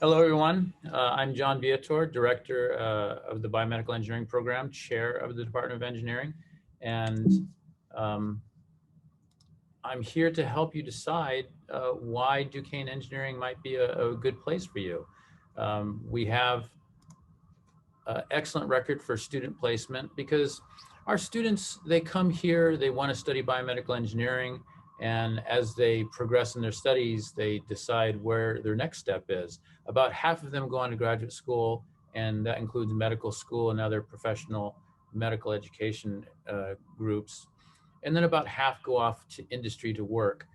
Hello, everyone. I'm John Viator, Director of the Biomedical Engineering Program, Chair of the Department of Engineering, and um, I'm here to help you decide why Duquesne Engineering might be a good place for you. We have excellent record for student placement because our students, they come here, they want to study biomedical engineering, and as they progress in their studies, they decide where their next step is. About half of them go on to graduate school, and that includes medical school and other professional medical education groups. And then about half go off to industry to work.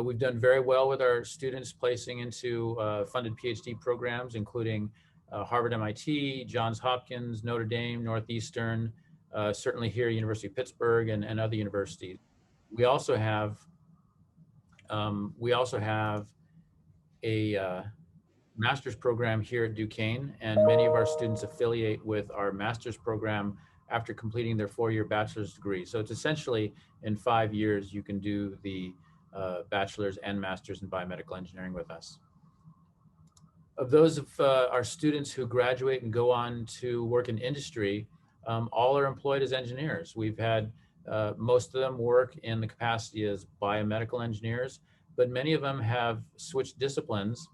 We've done very well with our students placing into funded Ph.D. programs, including Harvard, MIT, Johns Hopkins, Notre Dame, Northeastern, certainly here, University of Pittsburgh, and other universities. We also have a master's program here at Duquesne, and many of our students affiliate with our master's program after completing their four-year bachelor's degree. So it's essentially in 5 years you can do the bachelor's and master's in biomedical engineering with us. Of those of our students who graduate and go on to work in industry, all are employed as engineers. We've had most of them work in the capacity as biomedical engineers, but many of them have switched disciplines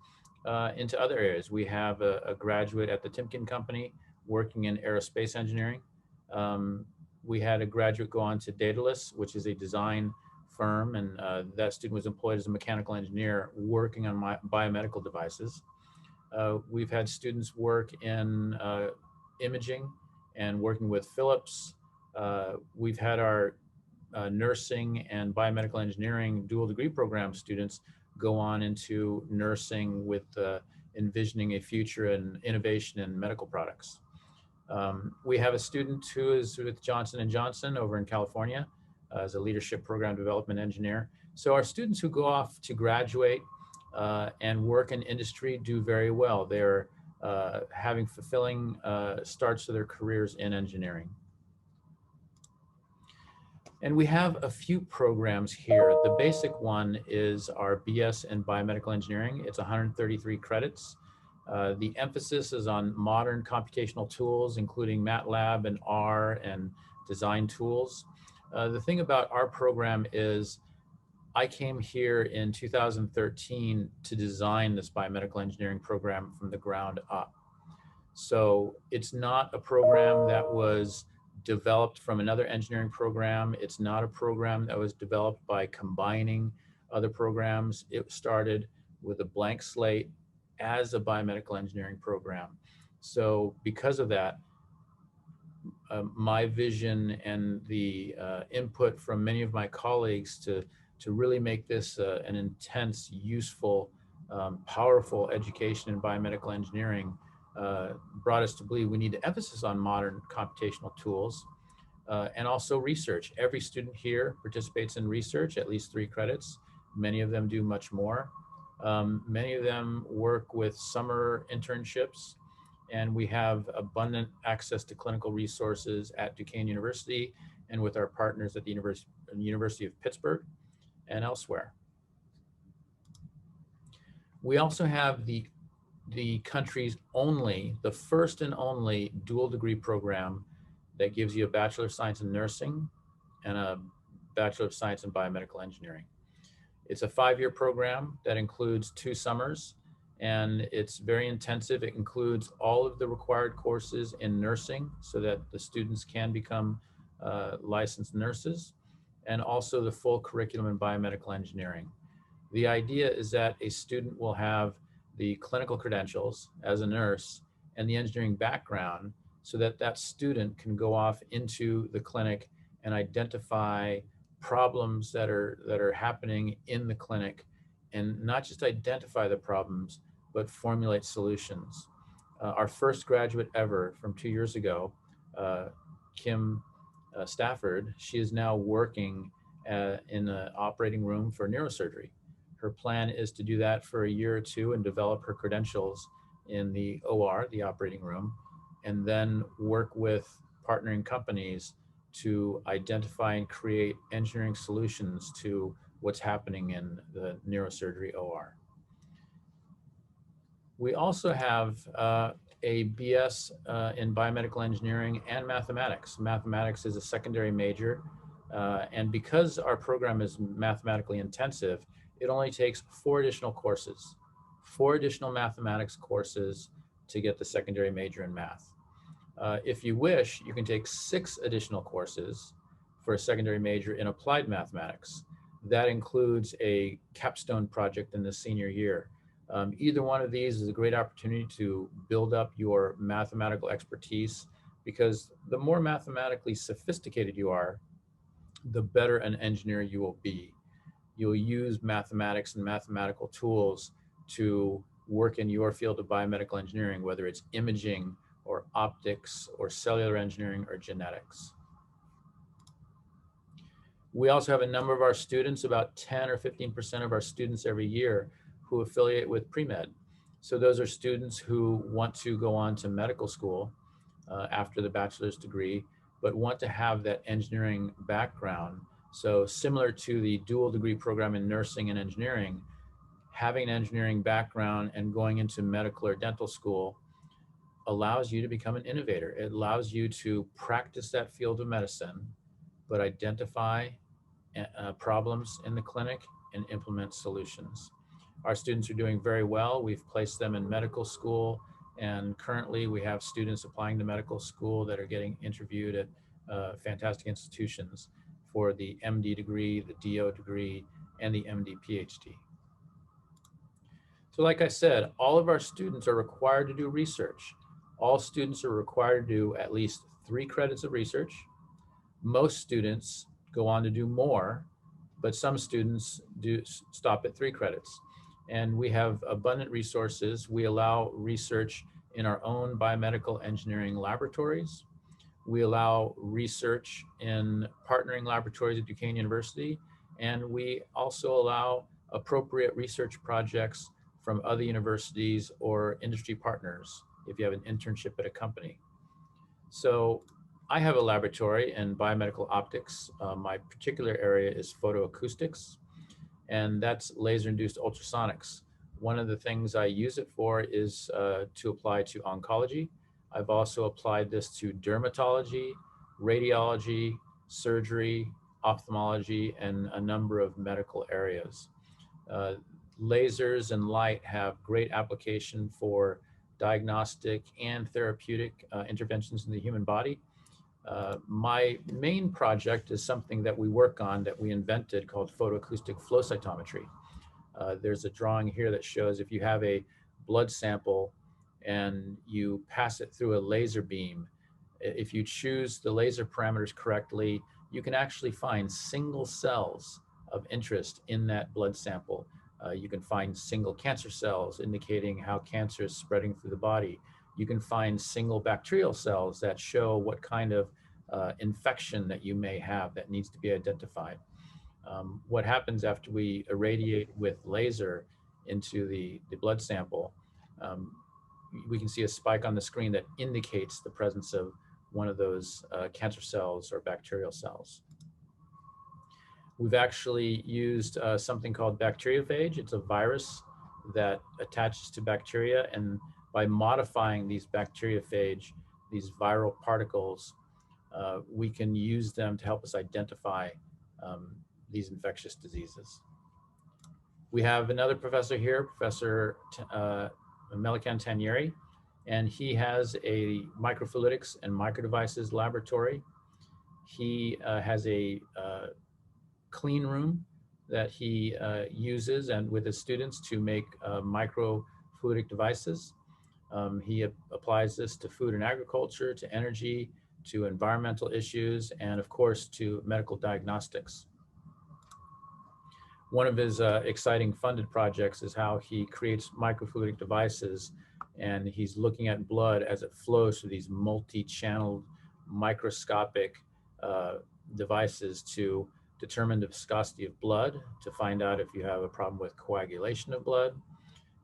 into other areas. We have a graduate at the Timken company working in aerospace engineering. We had a graduate go on to Daedalus, which is a design firm, and that student was employed as a mechanical engineer working on biomedical devices. We've had students work in imaging and working with Philips. We've had our nursing and biomedical engineering dual degree program students go on into nursing with envisioning a future in innovation in medical products. We have a student who is with Johnson & Johnson over in California as a leadership program development engineer. So our students who go off to graduate and work in industry do very well. They're having fulfilling starts to their careers in engineering. And we have a few programs here. The basic one is our BS in Biomedical Engineering. It's 133 credits. The emphasis is on modern computational tools, including MATLAB and R and design tools. The thing about our program is I came here in 2013 to design this biomedical engineering program from the ground up. So it's not a program that was developed from another engineering program. It's not a program that was developed by combining other programs. It started with a blank slate as a biomedical engineering program. So because of that, my vision and the input from many of my colleagues to really make this an intense, useful, powerful education in biomedical engineering brought us to believe we need to emphasis on modern computational tools and also research. Every student here participates in research, at least 3 credits. Many of them do much more. Many of them work with summer internships, and we have abundant access to clinical resources at Duquesne University and with our partners at the University of Pittsburgh and elsewhere. We also have the country's only, the first and only dual degree program that gives you a Bachelor of Science in Nursing and a Bachelor of Science in Biomedical Engineering. It's a 5-year program that includes 2 summers, and it's very intensive. It includes all of the required courses in nursing so that the students can become licensed nurses, and also the full curriculum in biomedical engineering. The idea is that a student will have the clinical credentials as a nurse and the engineering background so that that student can go off into the clinic and identify problems that are happening in the clinic, and not just identify the problems, but formulate solutions. Our first graduate ever from 2 years ago, Kim Stafford, she is now working in the operating room for neurosurgery. Her plan is to do that for a year or 2 and develop her credentials in the OR, the operating room, and then work with partnering companies to identify and create engineering solutions to what's happening in the neurosurgery OR. We also have a BS in biomedical engineering and mathematics. Mathematics is a secondary major, and because our program is mathematically intensive, it only takes 4 additional mathematics courses to get the secondary major in math. If you wish, you can take 6 additional courses for a secondary major in applied mathematics. That includes a capstone project in the senior year. Either one of these is a great opportunity to build up your mathematical expertise, because the more mathematically sophisticated you are, the better an engineer you will be. You'll use mathematics and mathematical tools to work in your field of biomedical engineering, whether it's imaging or optics or cellular engineering or genetics. We also have a number of our students, about 10 or 15% of our students every year, who affiliate with pre-med. So those are students who want to go on to medical school after the bachelor's degree, but want to have that engineering background. So similar to the dual degree program in nursing and engineering, having an engineering background and going into medical or dental school allows you to become an innovator. It allows you to practice that field of medicine, but identify problems in the clinic and implement solutions. Our students are doing very well. We've placed them in medical school, and currently we have students applying to medical school that are getting interviewed at fantastic institutions for the MD degree, the DO degree, and the MD PhD. So like I said, all of our students are required to do research. All students are required to do at least 3 credits of research. Most students go on to do more, but some students do stop at 3 credits. And we have abundant resources. We allow research in our own biomedical engineering laboratories. We allow research in partnering laboratories at Duquesne University, and we also allow appropriate research projects from other universities or industry partners if you have an internship at a company. So I have a laboratory in biomedical optics. My particular area is photoacoustics, and that's laser-induced ultrasonics. One of the things I use it for is to apply to oncology. I've also applied this to dermatology, radiology, surgery, ophthalmology, and a number of medical areas. Lasers and light have great application for diagnostic and therapeutic interventions in the human body. My main project is something that we work on, that we invented, called photoacoustic flow cytometry. There's a drawing here that shows if you have a blood sample and you pass it through a laser beam, if you choose the laser parameters correctly, you can actually find single cells of interest in that blood sample. You can find single cancer cells indicating how cancer is spreading through the body. You can find single bacterial cells that show what kind of infection that you may have that needs to be identified. What happens after we irradiate with laser into the blood sample, we can see a spike on the screen that indicates the presence of one of those cancer cells or bacterial cells. We've actually used something called bacteriophage. It's a virus that attaches to bacteria, and by modifying these bacteriophage, these viral particles, we can use them to help us identify these infectious diseases. We have another professor here, Professor Melikan Tanieri, and he has a microfluidics and microdevices laboratory. He has a clean room that he uses and with his students to make microfluidic devices. He applies this to food and agriculture, to energy, to environmental issues, and of course to medical diagnostics. One of his exciting funded projects is how he creates microfluidic devices, and he's looking at blood as it flows through these multi-channeled microscopic devices to determine the viscosity of blood, to find out if you have a problem with coagulation of blood.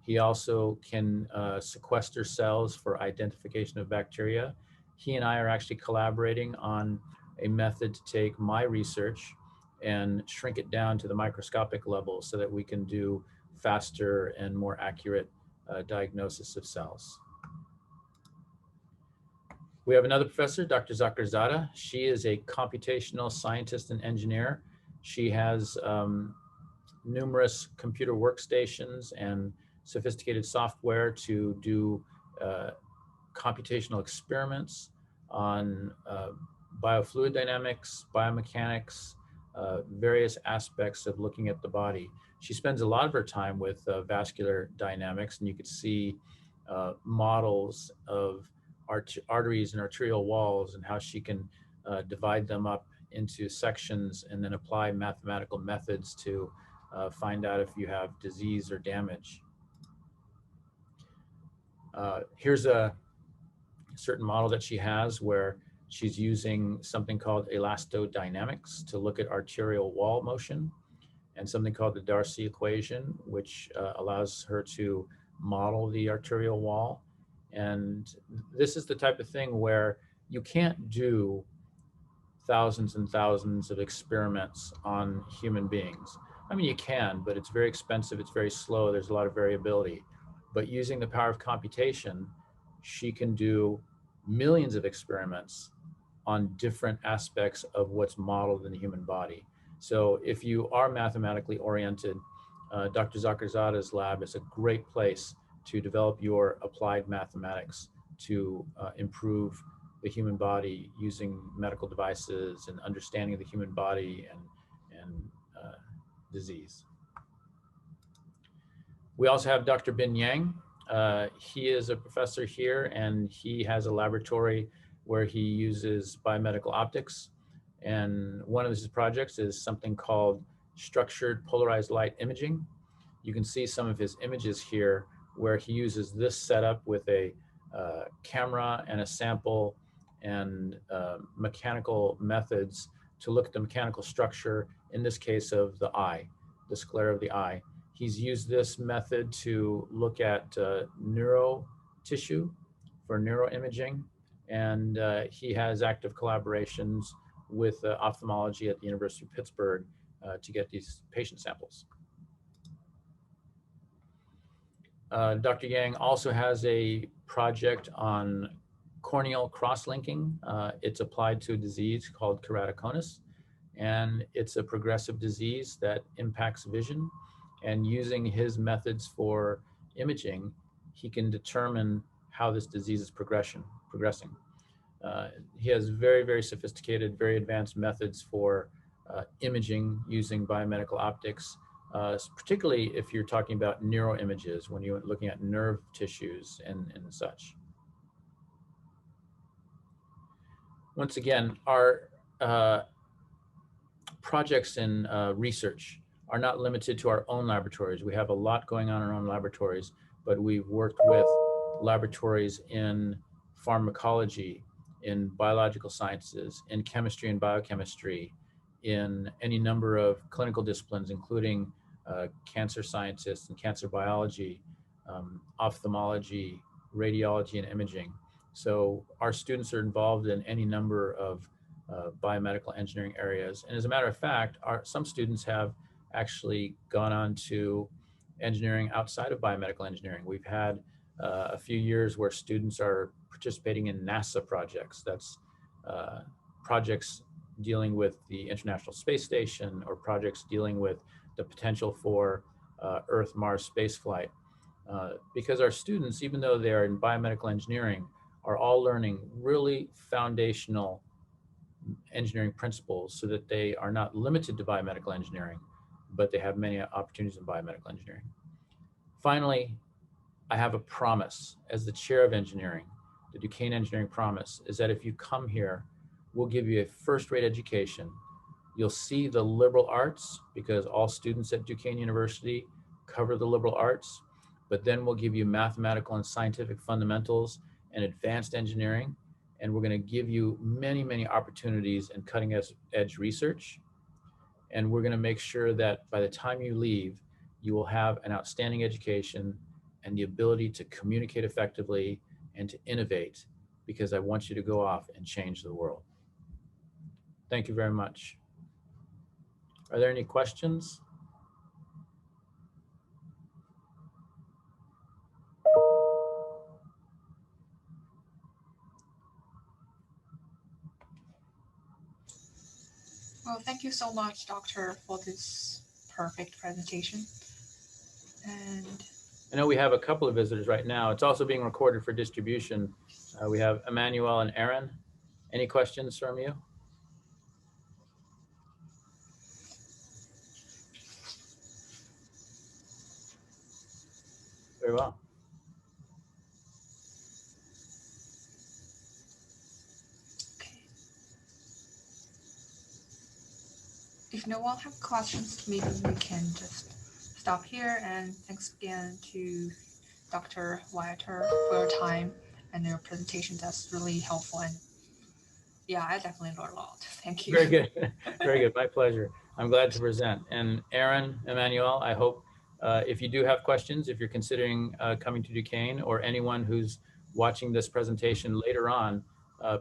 He also can sequester cells for identification of bacteria. He and I are actually collaborating on a method to take my research and shrink it down to the microscopic level so that we can do faster and more accurate diagnosis of cells. We have another professor, Dr. Zakarzadeh. She is a computational scientist and engineer. She has numerous computer workstations and sophisticated software to do computational experiments on biofluid dynamics, biomechanics, various aspects of looking at the body. She spends a lot of her time with vascular dynamics, and you could see models of arteries and arterial walls and how she can divide them up into sections and then apply mathematical methods to find out if you have disease or damage. Here's a certain model that she has where she's using something called elastodynamics to look at arterial wall motion, and something called the Darcy equation, which allows her to model the arterial wall. And this is the type of thing where you can't do thousands and thousands of experiments on human beings. I mean, you can, but it's very expensive, it's very slow, there's a lot of variability. But using the power of computation, she can do millions of experiments on different aspects of what's modeled in the human body. So if you are mathematically oriented, Dr. Zakarzadeh's lab is a great place to develop your applied mathematics to improve the human body using medical devices and understanding of the human body and disease. We also have Dr. Bin Yang. He is a professor here, and he has a laboratory where he uses biomedical optics. And one of his projects is something called structured polarized light imaging. You can see some of his images here where he uses this setup with a camera and a sample and mechanical methods to look at the mechanical structure, in this case of the eye, the sclera of the eye. He's used this method to look at neuro tissue for neuroimaging, and he has active collaborations with ophthalmology at the University of Pittsburgh to get these patient samples. Dr. Yang also has a project on corneal cross-linking. It's applied to a disease called keratoconus, and it's a progressive disease that impacts vision. And using his methods for imaging, he can determine how this disease is progressing. He has very, very sophisticated, very advanced methods for imaging using biomedical optics, particularly if you're talking about neuroimages, when you're looking at nerve tissues and such. Once again, our projects in research are not limited to our own laboratories. We have a lot going on in our own laboratories, but we've worked with laboratories in pharmacology, in biological sciences, in chemistry and biochemistry, in any number of clinical disciplines, including cancer scientists and cancer biology, ophthalmology, radiology, and imaging. So our students are involved in any number of biomedical engineering areas. And as a matter of fact, some students have actually gone on to engineering outside of biomedical engineering. We've had a few years where students are participating in NASA projects. That's projects dealing with the International Space Station, or projects dealing with the potential for Earth-Mars spaceflight. Because our students, even though they are in biomedical engineering, are all learning really foundational engineering principles so that they are not limited to biomedical engineering, but they have many opportunities in biomedical engineering. Finally, I have a promise as the chair of engineering. The Duquesne Engineering Promise is that if you come here, we'll give you a first-rate education. You'll see the liberal arts, because all students at Duquesne University cover the liberal arts, but then we'll give you mathematical and scientific fundamentals and advanced engineering, and we're going to give you many, many opportunities in cutting-edge research. And we're going to make sure that by the time you leave, you will have an outstanding education and the ability to communicate effectively and to innovate, because I want you to go off and change the world. Thank you very much. Are there any questions? Well, thank you so much, Doctor, for this perfect presentation. And I know we have a couple of visitors right now. It's also being recorded for distribution. We have Emmanuel and Aaron. Any questions from you? Very well. okay. If no one have questions, maybe we can just stop here. And thanks again to Dr. Viator for your time and your presentation. That's really helpful. And yeah, I definitely learned a lot. Thank you. Very good. Very good. My pleasure. I'm glad to present. And Aaron, Emmanuel, I hope if you do have questions, if you're considering coming to Duquesne, or anyone who's watching this presentation later on,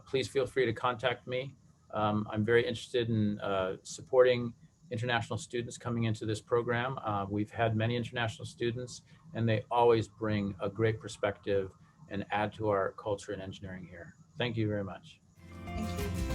please feel free to contact me. I'm very interested in supporting international students coming into this program. We've had many international students, and they always bring a great perspective and add to our culture in engineering here. Thank you very much. Thank you.